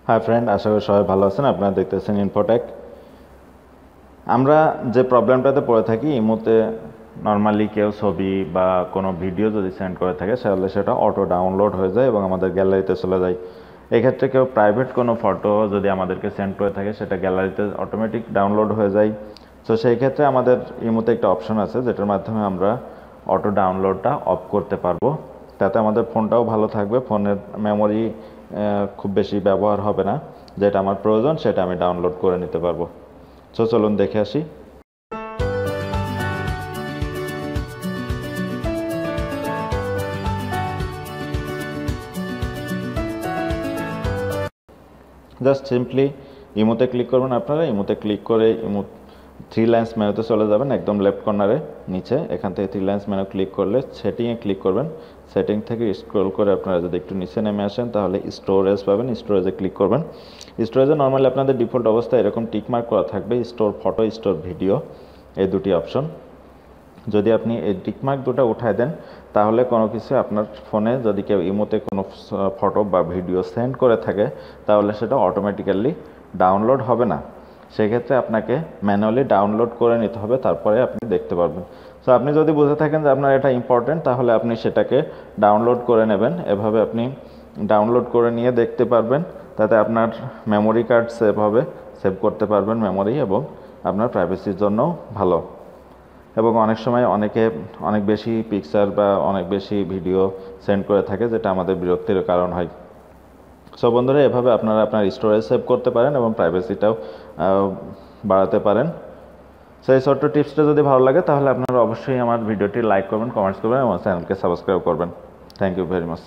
Hi friend, আশা করি সবাই ভালো আছেন। আপনারা দেখতেছেন ইনফোটেক। আমরা যে প্রবলেমটাতে পড়ে থাকি, ইমোতে নর্মালি কেউ ছবি বা কোনো ভিডিও যদি সেন্ড করে থাকে তাহলে সেটা অটো ডাউনলোড হয়ে যায় এবং আমাদের গ্যালারিতে চলে যায়। এক্ষেত্রে কেউ প্রাইভেট কোনো ফটো যদি আমাদেরকে সেন্ড করে থাকে সেটা গ্যালারিতে অটোমেটিক ডাউনলোড হয়ে যায়। তো সেই ক্ষেত্রে আমাদের ইমোতে একটা অপশন আছে যেটার মাধ্যমে আমরা অটো ডাউনলোডটা অফ করতে পারবো। তাতে আমাদের ফোনটাও ভালো থাকবে, ফোনের মেমোরি খুব বেশি ব্যবহার হবে না। যেটা আমার প্রয়োজন সেটা আমি ডাউনলোড করে নিতে পারবো। তো চলুন দেখে আসি। জাস্ট সিম্পলি ইমোতে ক্লিক করবেন। আপনারা ইমোতে ক্লিক করে ইমো থ্রি লাইন্স মেনুতে চলে যাবেন, একদম লেফট কর্নারে নিচে। এখান থেকে থ্রি লাইন্স মেনু ক্লিক করলে সেটিংয়ে ক্লিক করবেন। সেটিং থেকে স্ক্রল করে আপনারা যদি একটু নিচে নেমে আসেন তাহলে স্টোরেজ পাবেন, স্টোরেজে ক্লিক করবেন। স্টোরেজে নর্মালি আপনাদের ডিফল্ট অবস্থায় এরকম টিকমার্ক করা থাকবে, স্টোর ফটো, স্টোর ভিডিও, এই দুটি অপশন। যদি আপনি এই টিকমার্ক দুটো উঠায় দেন তাহলে কোনো কিছু আপনার ফোনে যদি কেউ ইমোতে কোনো ফটো বা ভিডিও সেন্ড করে থাকে তাহলে সেটা অটোমেটিক্যালি ডাউনলোড হবে না। সেক্ষেত্রে আপনাকে ম্যানুয়ালি ডাউনলোড করে নিতে হবে, তারপরে আপনি দেখতে পারবেন। সো আপনি যদি বুঝে থাকেন যে আপনার এটা ইম্পর্টেন্ট তাহলে আপনি সেটাকে ডাউনলোড করে নেবেন। এভাবে আপনি ডাউনলোড করে নিয়ে দেখতে পারবেন, তাতে আপনার মেমোরি কার্ড সেভ হবে, সেভ করতে পারবেন মেমোরি, এবং আপনার প্রাইভেসির জন্যও ভালো। এবং অনেক সময় অনেকে অনেক বেশি পিকচার বা অনেক বেশি ভিডিও সেন্ড করে থাকে যেটা আমাদের বিরক্তির কারণ হয়। সো বন্ধুরা, এভাবে আপনারা আপনার স্টোরেজ সেভ করতে পারেন এবং প্রাইভেসিটাও বাড়াতে পারেন। সো এই ছোট্ট টিপসটা যদি ভালো লাগে তাহলে আপনারা অবশ্যই আমার ভিডিওটি লাইক করবেন, কমেন্টস করবেন এবং চ্যানেলকে সাবস্ক্রাইব করবেন। Thank you very much.